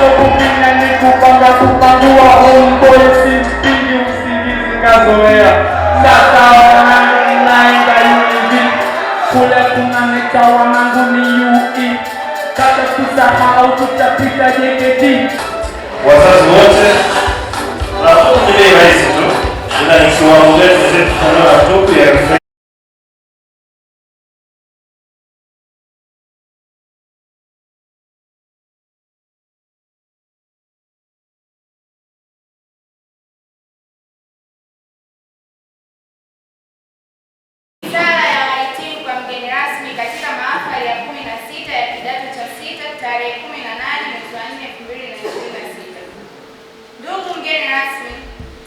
kupina ni kupanga kupangua, homeboy simpingi usingizi kazoea. Sasa wanangu naenda hivi, kule kuna meta wanangu ni UI. Kata tusahau tutapita JKT. Wazazi wote tunafuta bei rahisi tu, ila ni kiwango letu zetu tunaona topu ya katika mahafali ya 16 ya kidato cha 6 tarehe 18 mwezi wa 4 2026. Ndugu mgeni rasmi,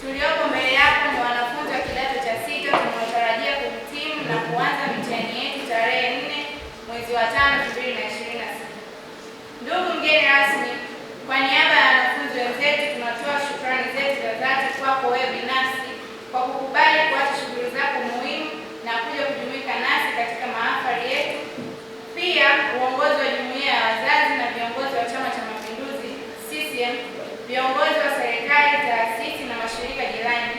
tuliopo mbele yako ni wanafunzi wa kidato cha 6 tunaotarajia kuhitimu na kuanza mitihani yetu tarehe 4 mwezi wa 5 2026. Ndugu mgeni rasmi, kwa niaba ya wanafunzi wenzetu tunatoa shukrani zetu za dhati kwako wewe binafsi kwa kukubali kuacha shughuli zako muhimu na kuja kujumuika nasi katika mahafali yetu. Pia uongozi wa jumuiya ya wazazi na viongozi wa Chama cha Mapinduzi CCM, viongozi wa serikali, taasisi na mashirika jirani,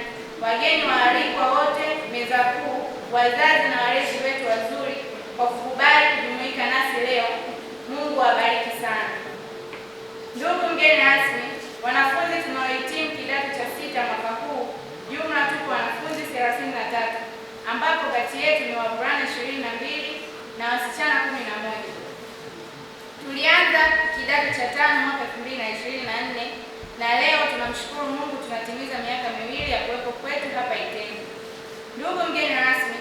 wageni waalikwa wote, meza kuu, wazazi na walezi wetu wazuri, kwa kukubali kujumuika nasi leo. Mungu awabariki sana. Ndugu mgeni rasmi, wanafunzi tunaohitimu kidato cha 6 mwaka huu, jumla tupo wanafunzi 33 ambapo kati yetu ni wavulana 22 na wasichana 11. Tulianza kidato cha 5 mwaka 2024 na leo tunamshukuru Mungu tunatimiza miaka 2 ya kuwepo kwetu hapa Iteni. Ndugu mgeni rasmi,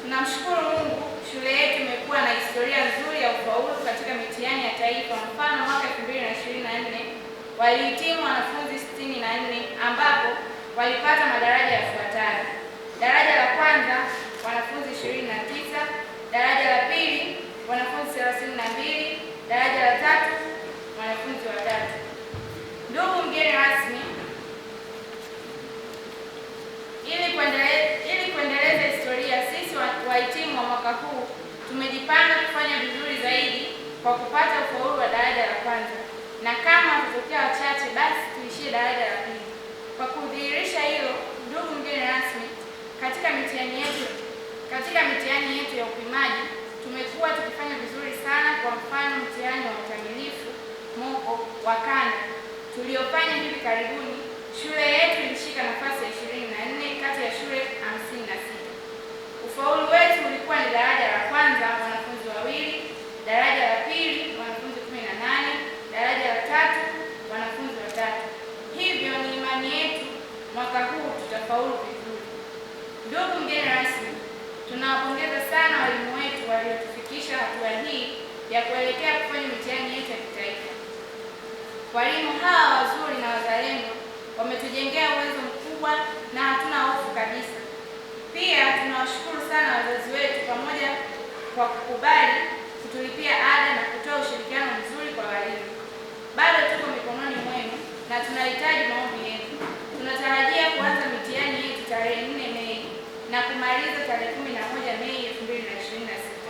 tunamshukuru Mungu, shule yetu imekuwa na historia nzuri ya ufaulu katika mitihani ya taifa. Mfano, mwaka 2024 walihitimu wanafunzi 64 ambapo walipata madaraja yafuatayo: daraja la kwanza wanafunzi 29, daraja la pili wanafunzi 32, daraja la tatu wanafunzi watatu. Ndugu mgeni rasmi, ili kuendeleza historia, sisi wahitimu wa mwaka huu tumejipanga kufanya vizuri zaidi kwa kupata ufaulu wa daraja la kwanza, na kama kutokea wachache basi tuishie daraja la pili. Kwa kudhihirisha hilo, ndugu mgeni rasmi, katika mitihani yetu ya upimaji tumekuwa tukifanya vizuri sana. Kwa mfano, mtihani wa ukamilifu moko wa kanda tuliofanya hivi karibuni, shule yetu ilishika nafasi ya 24 kati ya shule 56. Ufaulu wetu ulikuwa ni daraja la kwanza wanafunzi 2, daraja la pili wanafunzi 18, daraja la tatu wanafunzi 3. Hivyo ni imani yetu mwaka huu tutafaulu vizuri. Ndugu mgeni rasmi, tunawapongeza sana walimu wetu waliotufikisha hatua hii ya kuelekea kufanya mitihani yetu ya kitaifa. Walimu hawa wazuri na wazalendo wametujengea uwezo mkubwa na hatuna hofu kabisa. Pia tunawashukuru sana wazazi wetu pamoja kwa kukubali kutulipia ada na kutoa ushirikiano mzuri kwa walimu. Bado tuko mikononi mwenu na tunahitaji maombi yenu. Tunatarajia kuanza mitihani yetu tarehe 4 Mei na kumaliza tarehe 11 Mei 2026.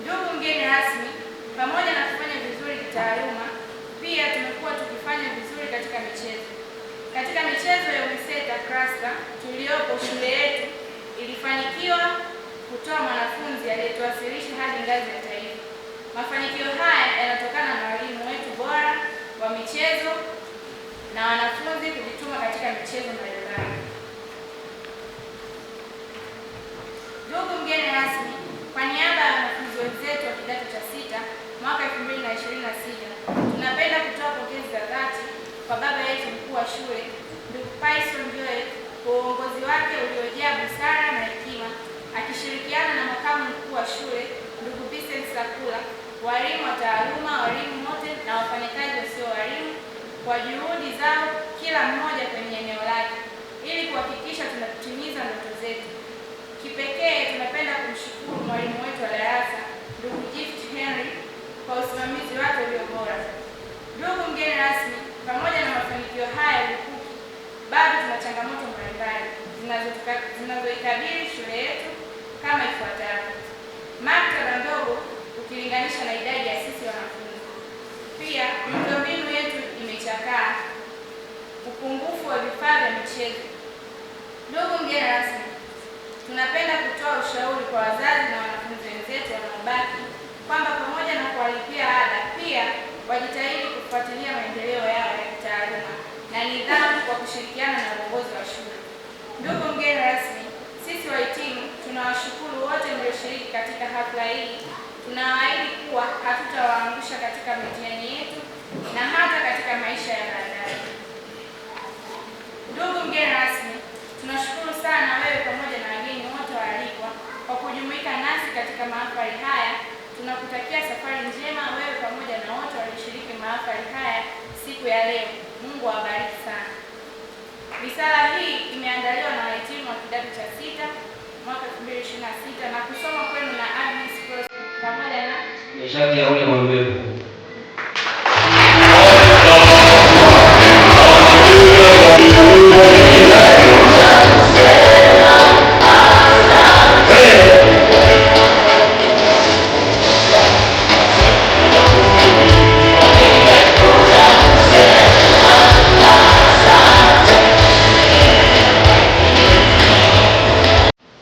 Ndugu mgeni rasmi, pamoja na kufanya vizuri kitaaluma, pia tumekuwa tukifanya vizuri katika michezo. Katika michezo ya UMISETA cluster tuliopo, shule yetu ilifanikiwa kutoa mwanafunzi aliyetuwasilisha hadi ngazi ya taifa. Mafanikio haya yanatokana na walimu wetu bora wa michezo na wanafunzi kujituma katika michezo mbalimbali. Ndugu mgeni rasmi, kwa niaba ya wanafunzi wenzetu wa kidato cha 6 mwaka 2026, tunapenda kutoa pongezi za dhati kwa baba yetu mkuu wa shule, ndugu Python Joel, kwa uongozi wake uliojaa busara na hekima, akishirikiana na makamu mkuu wa shule, ndugu Vincent Sakula, walimu wa taaluma, walimu wote na wafanyakazi wasio walimu kwa juhudi zao kila mmoja kwenye eneo lake ili kuhakikisha tunatimiza ndoto zetu. Kipekee tunapenda kumshukuru mwalimu wetu wa darasa, ndugu Gift Henry, kwa usimamizi wake ulio bora. Ndugu mgeni rasmi, pamoja na mafanikio haya lukuki, bado tuna changamoto mbalimbali zinazoikabili shule yetu kama ifuatavyo: maktaba ndogo ukilinganisha na idadi ya sisi wanafunzi. Pia miundombinu yetu upungufu wa vifaa vya michezo. Ndugu mgeni rasmi, tunapenda kutoa ushauri kwa wazazi na wanafunzi wenzetu wanaobaki kwamba pamoja na kuwalipia ada, pia wajitahidi kufuatilia maendeleo yao ya kitaaluma na nidhamu kwa kushirikiana na uongozi wa shule. Ndugu mgeni rasmi, sisi wahitimu tunawashukuru wote mlioshiriki katika hafla hii. Tunawaahidi kuwa hatutawaangusha katika mitihani yetu na hata katika maisha ya baadaye. Ndugu mgeni rasmi, tunashukuru sana wewe pamoja na wageni wote waalikwa kwa kujumuika nasi katika mahafali haya. Tunakutakia safari njema wewe pamoja na wote walioshiriki mahafali haya siku ya leo. Mungu awabariki sana. Risala hii imeandaliwa na wahitimu wa kidato cha 6 mwaka 2026 na kusoma kwenu na Agnes pamoja na Nishati ya ule mwambie.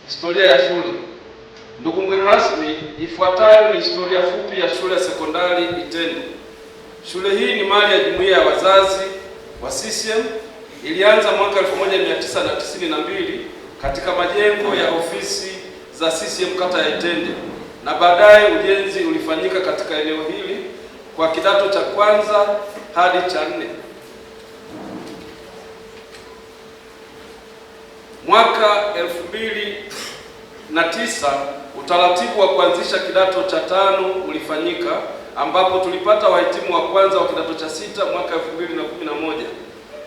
Historia ya shule. Ndugu mgeni rasmi, ifuatayo ni historia fupi ya shule ya sekondari Itende. Shule hii ni mali ya jumuiya ya wazazi wa CCM. Ilianza mwaka 1992 katika majengo ya ofisi za CCM kata ya Itende, na baadaye ujenzi ulifanyika katika eneo hili kwa kidato cha kwanza hadi cha 4. Mwaka 2009 utaratibu wa kuanzisha kidato cha 5 ulifanyika, ambapo tulipata wahitimu wa kwanza wa kidato cha 6 mwaka 2011.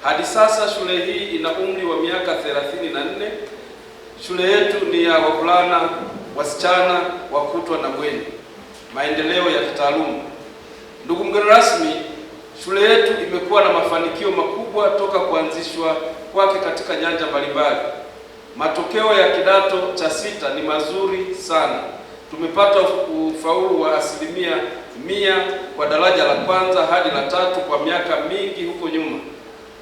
Hadi sasa shule hii ina umri wa miaka 34. Shule yetu ni ya wavulana, wasichana, wakutwa na bweni. Maendeleo ya kitaaluma. Ndugu mgeni rasmi, shule yetu imekuwa na mafanikio makubwa toka kuanzishwa kwake katika nyanja mbalimbali. Matokeo ya kidato cha 6 ni mazuri sana. Tumepata ufaulu wa 100% kwa daraja la kwanza hadi la 3 kwa miaka mingi huko nyuma.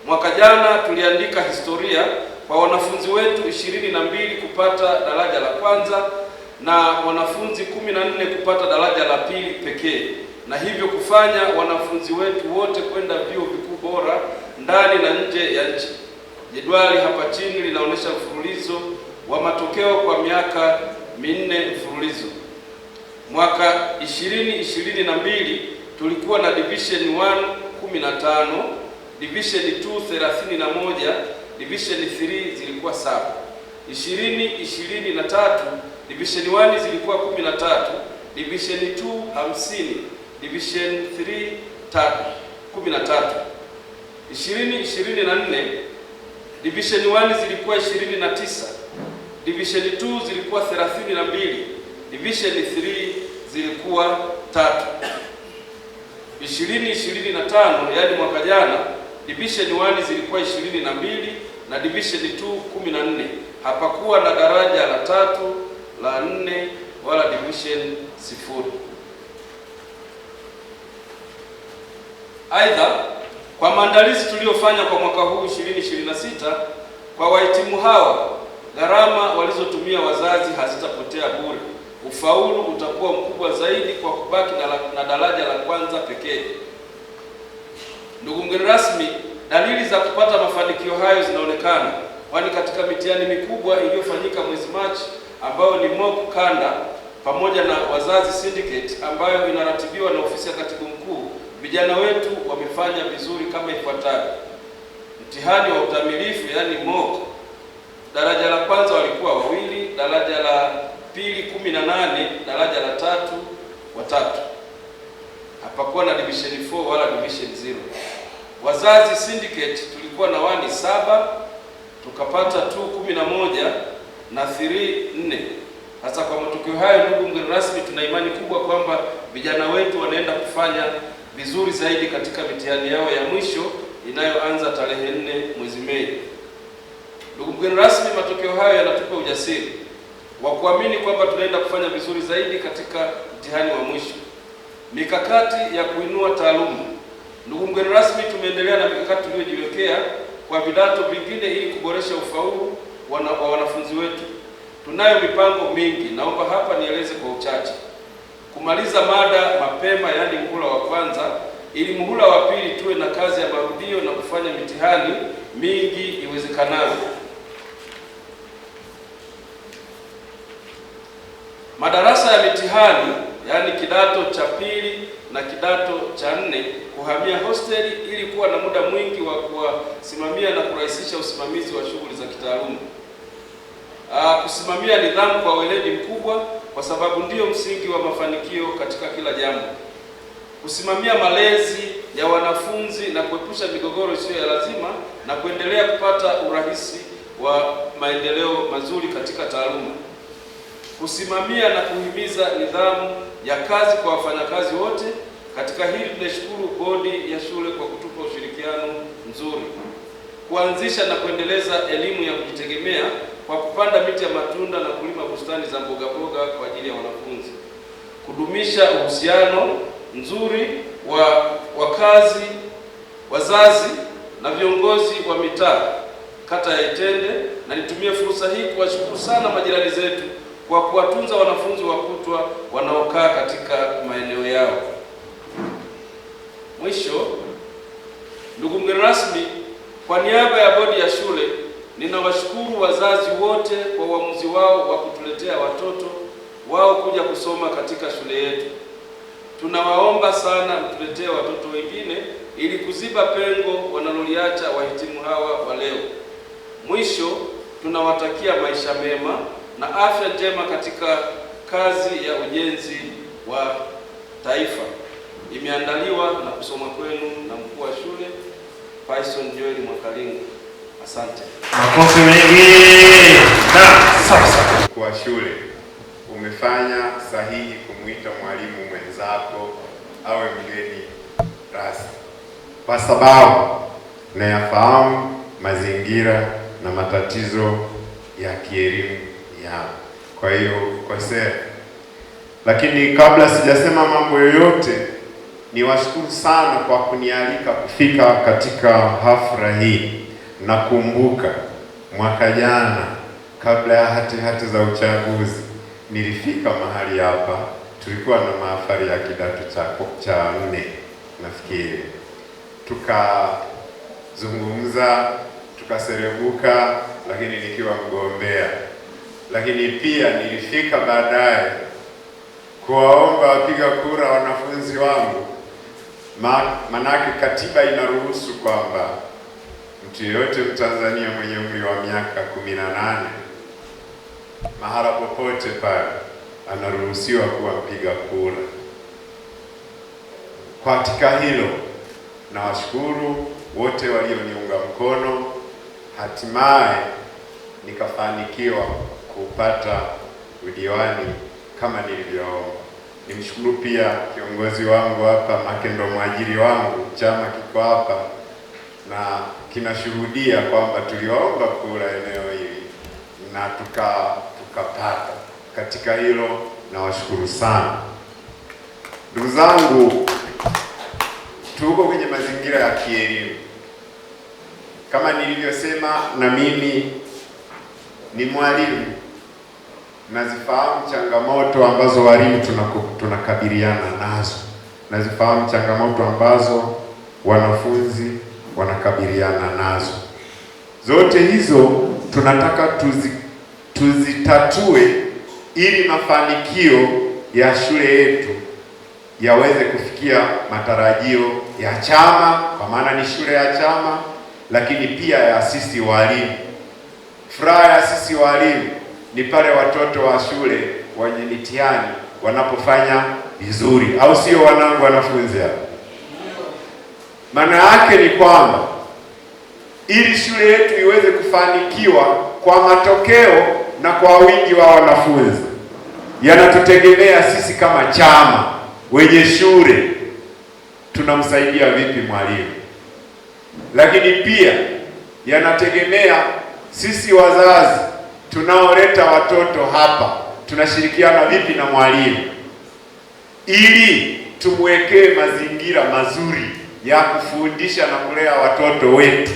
Mwaka jana tuliandika historia kwa wanafunzi wetu 22 kupata daraja la kwanza na wanafunzi 14 kupata daraja la pili pekee, na hivyo kufanya wanafunzi wetu wote kwenda vyuo vikuu bora ndani na nje ya nchi. Jedwali hapa chini linaonyesha mfululizo wa matokeo kwa miaka 4 mfululizo. Mwaka 2022 tulikuwa na Division 1 15, Division 2 31, Division 3 zilikuwa 7. 2023 Division 1 zilikuwa 13, Division 2 50, Division 3 13. 2024 Division 1 zilikuwa 29, Division 2 zilikuwa 32, Division 3 zilikuwa 3. 2025 yaani mwaka jana, Division 1 zilikuwa 22 na Division 2 14. Hapakuwa na daraja la 3, la 4 wala Division 0. Aidha, kwa maandalizi tuliyofanya kwa mwaka huu 2026 kwa wahitimu hawa, gharama walizotumia wazazi hazitapotea bure. Ufaulu utakuwa mkubwa zaidi kwa kubaki na daraja la kwanza pekee. Ndugu mgeni rasmi, dalili za kupata mafanikio hayo zinaonekana, kwani katika mitihani mikubwa iliyofanyika mwezi Machi ambayo ni mock kanda pamoja na wazazi syndicate ambayo inaratibiwa na ofisi ya katibu mkuu, vijana wetu wamefanya vizuri kama ifuatavyo. Mtihani wa utamilifu yani mock, daraja la kwanza walikuwa 2, daraja la pili 18, daraja la 3 watatu. Hapakuwa na Division 4 wala Division 0. Wazazi syndicate tulikuwa na 1 7, tukapata 2 11 na 3 4. Hasa kwa matokeo hayo, ndugu mgeni rasmi, tuna imani kubwa kwamba vijana wetu wanaenda kufanya vizuri zaidi katika mitihani yao ya mwisho inayoanza tarehe 4 mwezi Mei. Ndugu mgeni rasmi, matokeo hayo yanatupa ujasiri wa kuamini kwamba tunaenda kufanya vizuri zaidi katika mtihani wa mwisho. Mikakati ya kuinua taaluma. Ndugu mgeni rasmi, tumeendelea na mikakati tuliyojiwekea kwa vidato vingine ili kuboresha ufaulu wa wanafunzi wetu. Tunayo mipango mingi, naomba hapa nieleze kwa uchache. Kumaliza mada mapema, yaani muhula wa kwanza, ili muhula wa pili tuwe na kazi ya marudio na kufanya mitihani mingi iwezekanavyo. Madarasa ya mitihani, yaani kidato cha pili na kidato cha 4, kuhamia hosteli ili kuwa na muda mwingi wa kuwasimamia na kurahisisha usimamizi wa shughuli za kitaaluma. Kusimamia nidhamu kwa weledi mkubwa, kwa sababu ndiyo msingi wa mafanikio katika kila jambo. Kusimamia malezi ya wanafunzi na kuepusha migogoro isiyo ya lazima na kuendelea kupata urahisi wa maendeleo mazuri katika taaluma. Kusimamia na kuhimiza nidhamu ya kazi kwa wafanyakazi wote. Katika hili tunashukuru bodi ya shule kwa kutupa ushirikiano mzuri. Kuanzisha na kuendeleza elimu ya kujitegemea kwa kupanda miti ya matunda na kulima bustani za mboga mboga kwa ajili ya wanafunzi. Kudumisha uhusiano mzuri wa wakazi, wazazi na viongozi wa mitaa kata ya Itende, na nitumie fursa hii kuwashukuru sana majirani zetu kwa kuwatunza wanafunzi wa kutwa wanaokaa katika maeneo yao. Mwisho, ndugu mgeni rasmi, kwa niaba ya bodi ya shule ninawashukuru wazazi wote kwa uamuzi wao wa kutuletea watoto wao kuja kusoma katika shule yetu. Tunawaomba sana mtuletee watoto wengine ili kuziba pengo wanaloliacha wahitimu hawa wa leo. Mwisho, tunawatakia maisha mema na afya njema katika kazi ya ujenzi wa taifa. Imeandaliwa na kusoma kwenu na mkuu wa shule Python Joel Mwakalinga. Asante. Makofi mengi. Sasa kwa shule umefanya sahihi kumuita mwalimu mwenzako awe mgeni rasmi, kwa sababu nayafahamu mazingira na matatizo ya kielimu yao. Kwa hiyo kosea. Lakini kabla sijasema mambo yoyote, niwashukuru sana kwa kunialika kufika katika hafla hii. Nakumbuka mwaka jana kabla ya hati za uchaguzi nilifika mahali hapa, tulikuwa na mahafali ya kidato cha 4 nafikiri, tukazungumza tukaserebuka, lakini nikiwa mgombea. Lakini pia nilifika baadaye kuwaomba wapiga kura wanafunzi wangu, manake katiba inaruhusu kwamba mtu yeyote Mtanzania mwenye umri wa miaka 18 mahala popote pale anaruhusiwa kuwa mpiga kura. Katika hilo nawashukuru wote walioniunga mkono, hatimaye nikafanikiwa kupata udiwani kama nilivyoomba. Nimshukuru pia kiongozi wangu hapa, Makendo mwajiri wangu, chama kiko hapa na kinashuhudia kwamba tuliomba kura eneo hili na tukapata. Katika hilo nawashukuru sana. Ndugu zangu, tuko kwenye mazingira ya kielimu. Kama nilivyosema, na mimi ni mwalimu, nazifahamu changamoto ambazo walimu tunakabiliana nazo, nazifahamu changamoto ambazo wanafunzi wanakabiliana nazo. Zote hizo tunataka tuzitatue ili mafanikio ya shule yetu yaweze kufikia matarajio ya chama, kwa maana ni shule ya chama, lakini pia ya sisi walimu. Furaha ya sisi walimu ni pale watoto wa shule wenye mitihani wanapofanya vizuri, au sio wanangu wanafunzi hapa? Maana yake ni kwamba ili shule yetu iweze kufanikiwa kwa matokeo na kwa wingi wa wanafunzi, yanatutegemea sisi kama chama wenye shule tunamsaidia vipi mwalimu, lakini pia yanategemea sisi wazazi tunaoleta watoto hapa tunashirikiana vipi na mwalimu ili tumwekee mazingira mazuri ya kufundisha na kulea watoto wetu.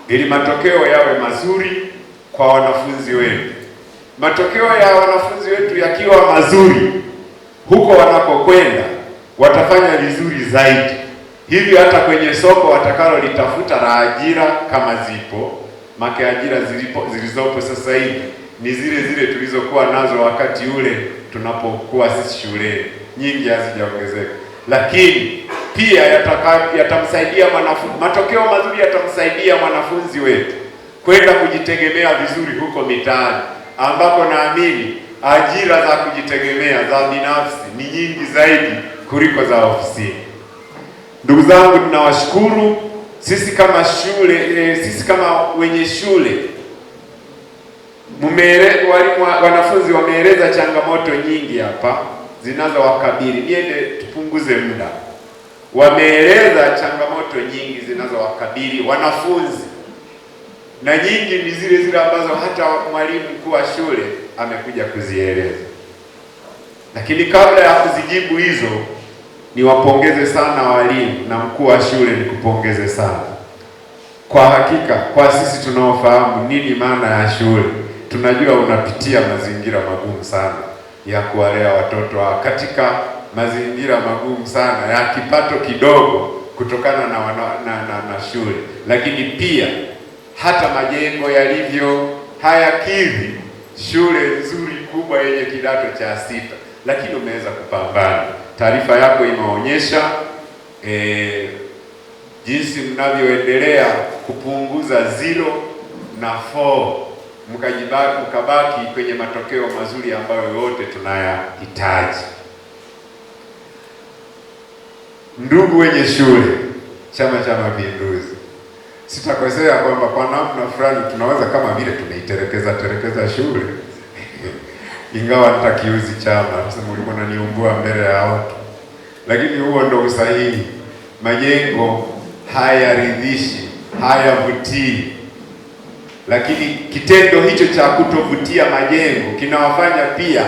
ili matokeo yawe mazuri kwa wanafunzi wetu. Matokeo ya wanafunzi wetu yakiwa mazuri, huko wanapokwenda watafanya vizuri zaidi. Hivyo hata kwenye soko watakalo litafuta la ajira kama zipo, make ajira zilizopo sasa hivi ni zile zile tulizokuwa nazo wakati ule tunapokuwa sisi shuleni, nyingi hazijaongezeka. Lakini pia yatamsaidia mwanafunzi, matokeo mazuri yatamsaidia mwanafunzi wetu kwenda kujitegemea vizuri huko mitaani, ambako naamini ajira za kujitegemea za binafsi ni nyingi zaidi kuliko za ofisini. Ndugu zangu, ninawashukuru. Sisi kama shule, sisi kama wenye shule, wanafunzi wameeleza changamoto nyingi hapa zinazowakabili. Niende tupunguze muda. Wameeleza changamoto nyingi zinazowakabili wanafunzi, na nyingi ni zile zile ambazo hata mwalimu mkuu wa shule amekuja kuzieleza. Lakini kabla ya kuzijibu hizo, niwapongeze sana walimu na mkuu wa shule nikupongeze sana. Kwa hakika, kwa sisi tunaofahamu nini maana ya shule, tunajua unapitia mazingira magumu sana ya kuwalea watoto katika mazingira magumu sana ya kipato kidogo kutokana na shule, lakini pia hata majengo yalivyo hayakidhi shule nzuri kubwa yenye kidato cha 6, lakini umeweza kupambana. Taarifa yako imeonyesha jinsi mnavyoendelea kupunguza 0 na 4 mkabaki kwenye matokeo mazuri ambayo yote tunayahitaji. Ndugu wenye shule, Chama cha Mapinduzi, sitakosea kwamba kwa namna fulani tunaweza kama vile tumeiterekeza shule ingawa nitakiuzi chama, nasema ulikuwa unaniumbua mbele ya watu, lakini huo ndo usahihi. Majengo hayaridhishi, hayavutii, lakini kitendo hicho cha kutovutia majengo kinawafanya pia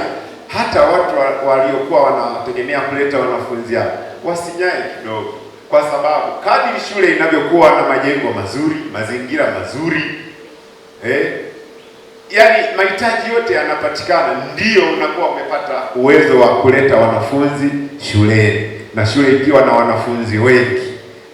hata watu waliokuwa wanategemea kuleta wanafunzi hapa wasinyae kidogo, kwa sababu kadri shule inavyokuwa na majengo mazuri, mazingira mazuri, yani mahitaji yote yanapatikana, ndio unakuwa umepata uwezo wa kuleta wanafunzi shuleni. Na shule ikiwa na wanafunzi wengi,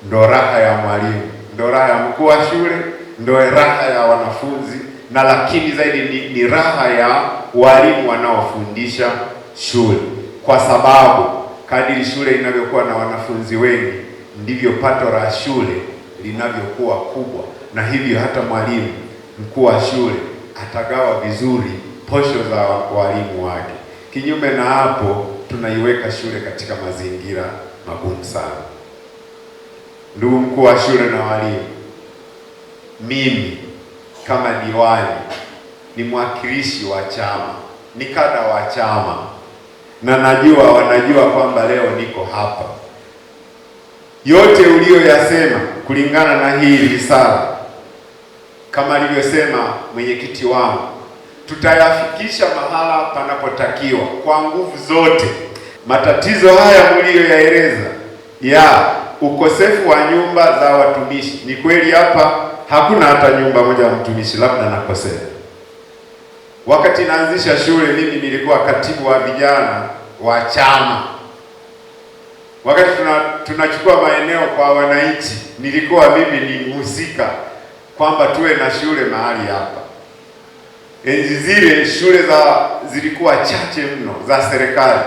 ndo raha ya mwalimu, ndo raha ya mkuu wa shule, ndo raha ya wanafunzi, na lakini zaidi ni raha ya walimu wanaofundisha shule, kwa sababu kadiri shule inavyokuwa na wanafunzi wengi ndivyo pato la shule linavyokuwa kubwa, na hivyo hata mwalimu mkuu wa shule atagawa vizuri posho za walimu wake. Kinyume na hapo, tunaiweka shule katika mazingira magumu sana. Ndugu mkuu wa shule na walimu, mimi kama diwani ni mwakilishi wa chama, ni kada wa chama, na najua wanajua kwamba leo niko hapa. Yote uliyoyasema kulingana na hii risala, kama alivyosema mwenyekiti wangu, tutayafikisha mahala panapotakiwa kwa nguvu zote. Matatizo haya mliyoyaeleza ya ukosefu wa nyumba za watumishi, ni kweli hapa hakuna hata nyumba moja ya mtumishi, labda nakosea. Wakati naanzisha shule mimi nilikuwa katibu wa vijana wa chama. Wakati tunachukua maeneo kwa wananchi, nilikuwa mimi ni mhusika kwamba tuwe na shule mahali hapa. Enzi zile shule zilikuwa chache mno za serikali,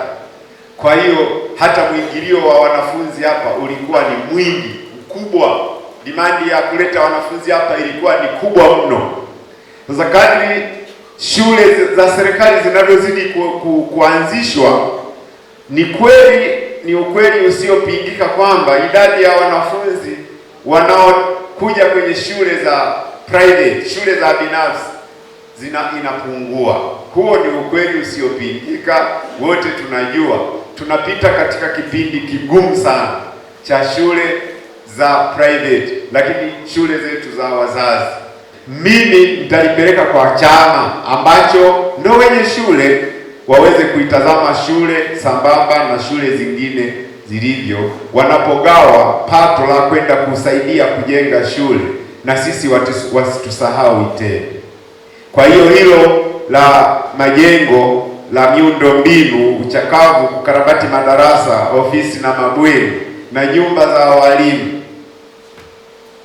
kwa hiyo hata mwingilio wa wanafunzi hapa ulikuwa ni mwingi mkubwa. Dimandi ya kuleta wanafunzi hapa ilikuwa ni kubwa mno. Sasa kadri shule za serikali zinavyozidi kuanzishwa, ni ukweli usiopingika kwamba idadi ya wanafunzi wanaokuja kwenye shule za private, shule za binafsi inapungua. Huo ni ukweli usiopingika, wote tunajua. Tunapita katika kipindi kigumu sana cha shule za private, lakini shule zetu za wazazi, mimi nitalipeleka kwa chama ambacho ndio wenye shule waweze kuitazama shule sambamba na shule zingine zilivyo, wanapogawa pato la kwenda kusaidia kujenga shule, na sisi wasitusahau Itende. Kwa hiyo hilo la majengo, la miundo mbinu, uchakavu, kukarabati madarasa, ofisi na mabweni na nyumba za walimu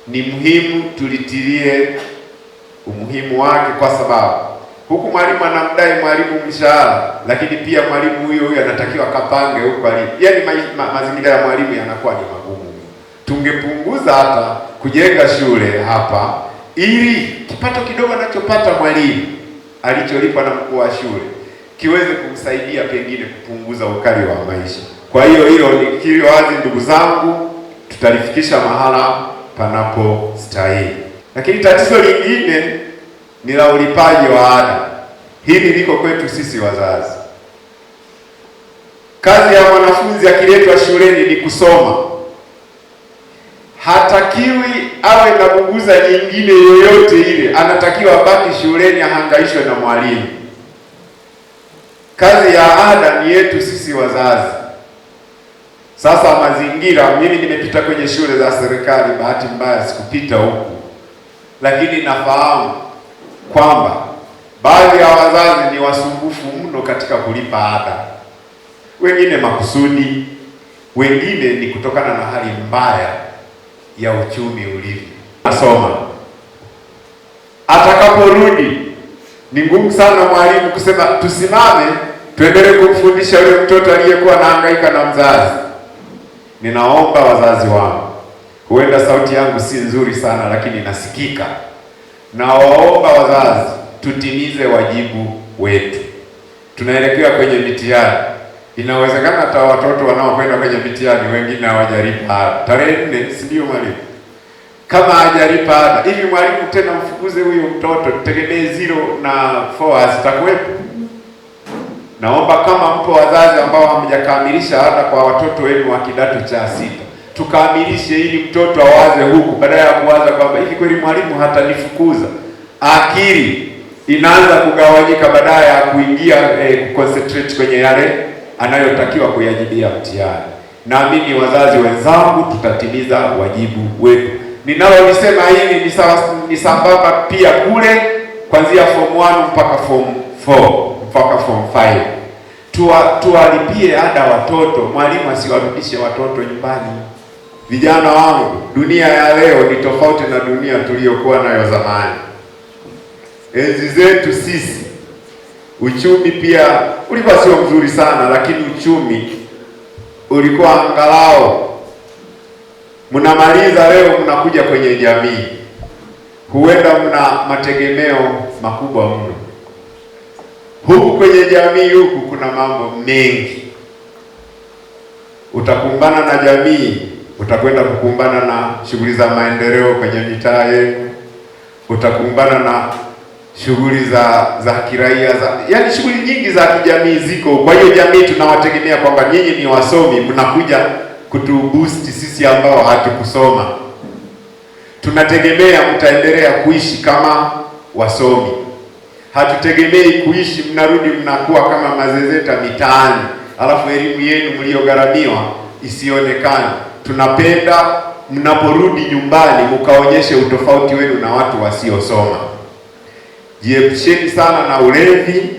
ni muhimu, tulitilie umuhimu wake, kwa sababu huku mwalimu anamdai mwalimu mshahara, lakini pia mwalimu huyo anatakiwa kapange huko alipo. Yaani mazingira ya mwalimu yanakuwa ni magumu. Tungepunguza hata kujenga shule hapa, ili kipato kidogo anachopata mwalimu alicholipwa na mkuu wa shule kiweze kumsaidia pengine kupunguza ukali wa maisha. Kwa hiyo hilo nikili wazi, ndugu zangu, tutalifikisha mahala panapostahili. Lakini tatizo lingine ni la ulipaji wa ada. Hili liko kwetu sisi wazazi. Kazi ya mwanafunzi akiletwa shuleni ni kusoma. Hatakiwi awe na buguza nyingine yoyote ile, anatakiwa abaki shuleni ahangaishwe na mwalimu. Kazi ya ada ni yetu sisi wazazi. Sasa mazingira, mimi nimepita kwenye shule za serikali, bahati mbaya sikupita huku, lakini nafahamu kwamba baadhi ya wazazi ni wasumbufu mno katika kulipa ada. Wengine makusudi, wengine ni kutokana na hali mbaya ya uchumi ulivyo. Nasoma, atakaporudi ni ngumu sana mwalimu kusema tusimame tuendelee kumfundisha yule mtoto aliyekuwa anahangaika na mzazi. Ninaomba wazazi wangu, huenda sauti yangu si nzuri sana, lakini nasikika. Nawaomba wazazi, tutimize wajibu wetu. Tunaelekea kwenye mitihani. Inawezekana hata watoto wanaokwenda kwenye mitihani wengine hawajalipa ada. Tarehe 4, si ndio mwalimu? Kama hajalipa ada, hivi mwalimu tena mfukuze huyo mtoto, tutegemee 0 na 4 zitakuwepo? Naomba kama mpo wazazi ambao hamjakamilisha ada kwa watoto wenu wa kidato cha 6, tukamilishe ili mtoto awaze huku, badala ya kuwaza kwamba hivi kweli mwalimu hatanifukuza. Akili inaanza kugawanyika badala ya kuingia concentrate kwenye yale anayotakiwa kuyajibia mtihani. Naamini wazazi wenzangu, tutatimiza wajibu wetu. Ninalolisema hili ni sambamba pia kule kuanzia form 1 mpaka form 4 mpaka form 5. Tuwalipie ada watoto, mwalimu asiwarudishe watoto nyumbani. Vijana wangu, dunia ya leo ni tofauti na dunia tuliyokuwa nayo zamani. Enzi zetu sisi uchumi pia ulikuwa sio mzuri sana, lakini uchumi ulikuwa angalau mnamaliza leo mnakuja kwenye jamii. Huenda mna mategemeo makubwa mno. Huku kwenye jamii huku kuna mambo mengi. Utakumbana na jamii, utakwenda kukumbana na shughuli za maendeleo kwenye mitaa yenu. Utakumbana na shughuli za kiraia, yaani shughuli nyingi za kijamii ziko. Kwa hiyo jamii tunawategemea kwamba nyinyi ni wasomi, mnakuja kutuboost sisi ambao hatukusoma. Tunategemea mtaendelea kuishi kama wasomi. Hatutegemei kuishi mnarudi mnakuwa kama mazezeta mitaani, alafu elimu yenu mliogharamiwa isionekane. Tunapenda mnaporudi nyumbani mkaonyeshe utofauti wenu na watu wasiosoma. Jiepusheni sana na ulevi,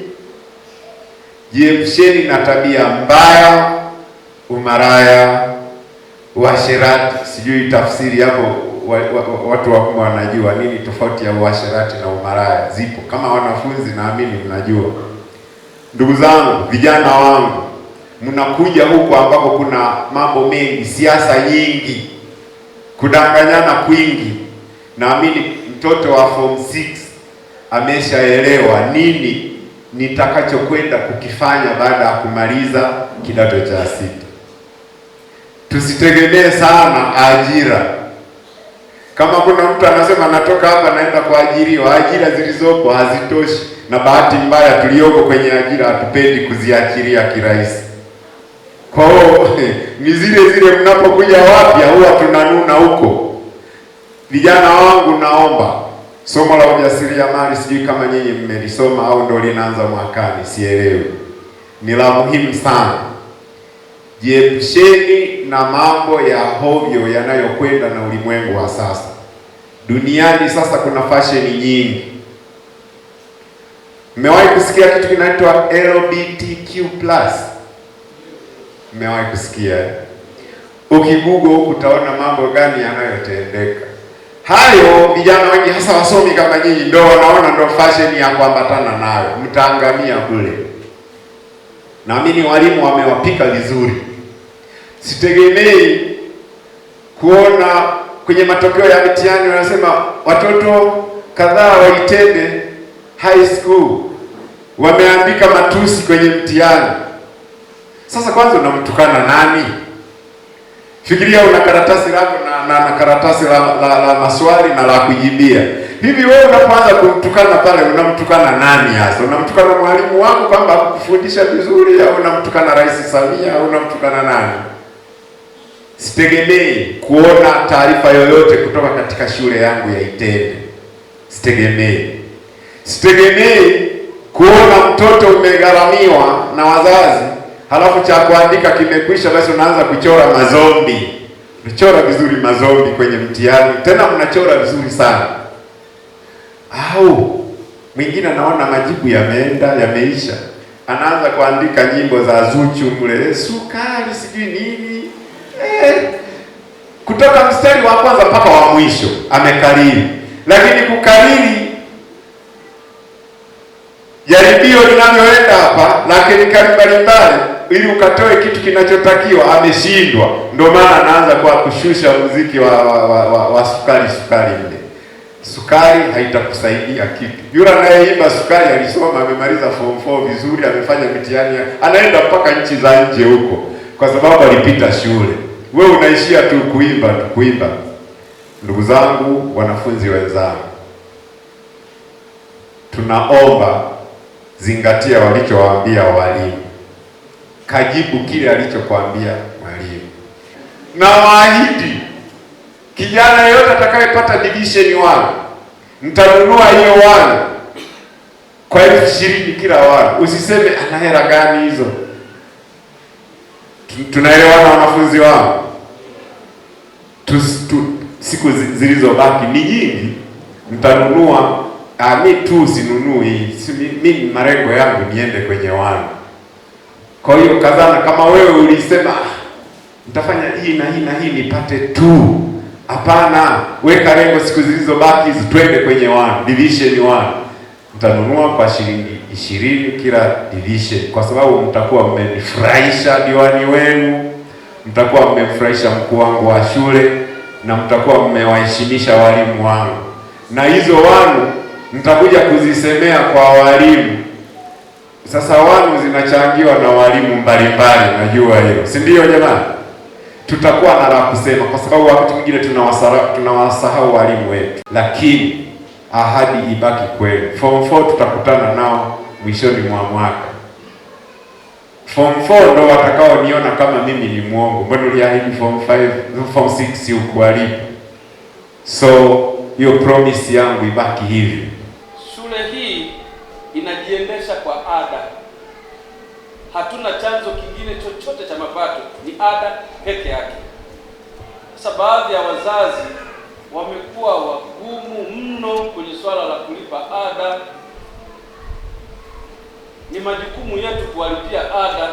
jiepusheni na tabia mbaya, umaraya, uasherati. Sijui tafsiri hapo watu wakubwa wanajua nini tofauti ya uasherati na umaraya. Zipo, kama wanafunzi naamini mnajua. Ndugu zangu, vijana wangu, mnakuja huko ambako kuna mambo mengi, siasa nyingi, kudanganyana kwingi. Naamini mtoto wa form 6 ameshaelewa nini nitakachokwenda kukifanya baada ya kumaliza kidato cha 6. Tusitegemee sana ajira. Kama kuna mtu anasema natoka hapa naenda kuajiriwa, ajira zilizopo hazitoshi, na bahati mbaya tulioko kwenye ajira hatupendi kuziachilia kirahisi. Kwa hiyo ni zile mnapokuja wapya huwa tunanuna huko. Vijana wangu, naomba somo la ujasiriamali, sijui kama nyinyi mmelisoma au ndio linaanza mwakani, sielewi. Ni la muhimu sana. Jiepusheni na mambo ya hovyo yanayokwenda na ulimwengu wa sasa. Duniani sasa kuna fashion nyingi. Mmewahi kusikia kitu kinaitwa LGBTQ+? Mmewahi kusikia? Ukigugo utaona mambo gani yanayotendeka. Hayo vijana wengi hasa wasomi kama nyinyi ndio wanaona ndio fashion ya kuambatana nayo. Mtaangamia bure. Naamini walimu wamewapika vizuri. Sitegemei kuona kwenye matokeo ya mitihani wanasema watoto kadhaa wa Itende High School wameandika matusi kwenye mtihani. Sasa kwanza unamtukana nani? Fikiria una karatasi lako na karatasi la maswali na la kujibia. Hivi wewe unapoanza kumtukana pale unamtukana nani hasa? Unamtukana mwalimu wako kwamba hakufundisha vizuri, au unamtukana Rais Samia, au unamtukana nani? Sitegemei kuona taarifa yoyote kutoka katika shule yangu ya Itende. Sitegemei kuona mtoto umegharamiwa na wazazi, halafu cha kuandika kimekwisha, basi unaanza kuchora mazombi. Unachora vizuri mazombi kwenye mtihani, tena mnachora vizuri sana. Au mwingine anaona majibu yameisha, anaanza kuandika nyimbo za Zuchu mle, sukari sijui nini. Kutoka mstari wa kwanza mpaka wa mwisho amekariri, lakini kukariri jaribio linaloenda hapa la kemikali mbalimbali ili ukatoe kitu kinachotakiwa ameshindwa. Ndio maana anaanza kwa kushusha muziki wa sukari mle. Sukari haitakusaidia kitu. Yule anayeimba sukari alisoma, amemaliza form 4 vizuri, amefanya mitihani, anaenda mpaka nchi za nje huko kwa sababu alipita shule. Wewe unaishia tu kuimba. Ndugu zangu, wanafunzi wenzangu, tunaomba zingatia walichowaambia walimu. Kajibu kile alichokuambia mwalimu. Na waahidi kijana yeyote atakayepata division 1, mtanunua hiyo 1 kwa 20,000 kila 1. Usiseme ana hela gani hizo. Tunaelewana wanafunzi wangu? Siku zilizobaki ni nyingi, mtanunua. Mi tu sinunui, mimi malengo yangu niende kwenye 1. Kwa hiyo kadhana, kama wewe ulisema nitafanya hii na hii na hii nipate 2. Hapana, weka lengo siku zilizobaki twende kwenye 1, division 1. Mtanunua kwa shilingi 20 kila division, kwa sababu mtakuwa mmenifurahisha diwani wenu, mtakuwa mmemfurahisha mkuu wangu wa shule, na mtakuwa mmewaheshimisha walimu wangu. Na hizo 1 mtakuja kuzisemea kwa walimu. Sasa 1 zinachangiwa na walimu mbalimbali, najua hilo, si ndio jamani? Tutakuwa na la kusema, kwa sababu wakati mwingine tunawasahau walimu wetu, lakini ahadi ibaki kwenu. Form 4 tutakutana nao mwishoni mwa mwaka. Form 4 ndo watakao niona kama mimi ni mwongo. Mbona uliahidi form 5, form 6 ukuharibu? So hiyo promise yangu ibaki hivi. Shule hii inajiendesha kwa ada. Hatuna chanzo kingine chochote cha mapato, ni ada peke yake. Sasa baadhi ya wazazi wamekuwa wagumu mno kwenye swala la kulipa ada. Ni majukumu yetu kuwalipia ada,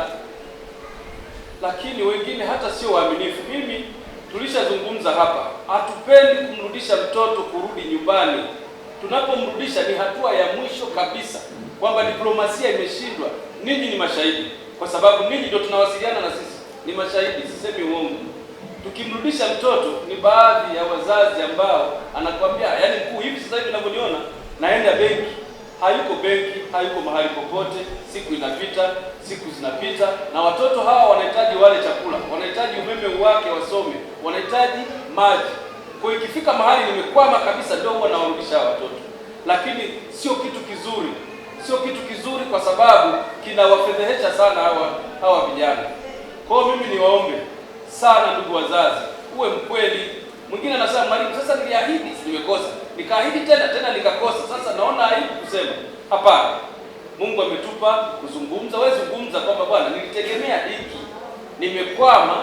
lakini wengine hata sio waaminifu. Mimi tulishazungumza hapa, hatupendi kumrudisha mtoto kurudi nyumbani. Tunapomrudisha ni hatua ya mwisho kabisa, kwamba diplomasia imeshindwa. Ninyi ni mashahidi, kwa sababu ninyi ndio tunawasiliana na sisi, ni mashahidi, sisemi uongo. Tukimrudisha mtoto, ni baadhi ya wazazi ambao anakuambia, yaani mkuu, hivi sasa hivi ninavyoniona naenda benki, hayuko mahali popote. Siku inapita, siku zinapita, na watoto hawa wanahitaji wale chakula, wanahitaji umeme wake, wasome, wanahitaji maji. Kwa hiyo ikifika mahali nimekwama kabisa, ndio huwa nawarudisha watoto, lakini sio kitu kizuri, kwa sababu kinawafedhehesha sana hawa vijana. Kwa hiyo mimi niwaombe sana, ndugu wazazi, uwe mkweli. Mwingine anasema, mwalimu, sasa niliahidi nimekosa, nikaahidi tena nikakosa, sasa naona aibu kusema. Hapana, Mungu ametupa kuzungumza. Wewe zungumza kwamba bwana, nilitegemea hiki, nimekwama,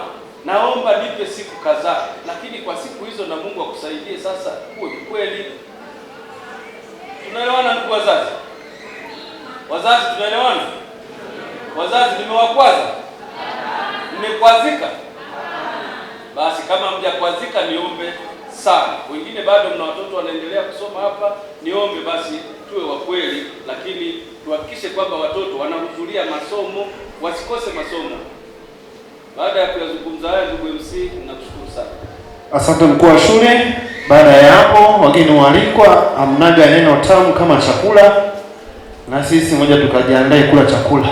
naomba nipe siku kadhaa, lakini kwa siku hizo na Mungu akusaidie sasa uwe kweli. Tunaelewana ndugu wazazi? Wazazi tunaelewana? Wazazi nimewakwaza? Mmekwazika? Basi kama mjakwazika niombe sana. Wengine bado mna watoto wanaendelea kusoma hapa, niombe basi tuwe wa kweli, lakini tuhakikishe kwamba watoto wanahudhuria masomo, wasikose masomo. Baada ya kuyazungumza haya, ndugu MC, nakushukuru sana. Asante mkuu wa shule. Baada ya hapo, wageni waalikwa, amnaga neno tamu kama chakula, na sisi moja tukajiandae kula chakula.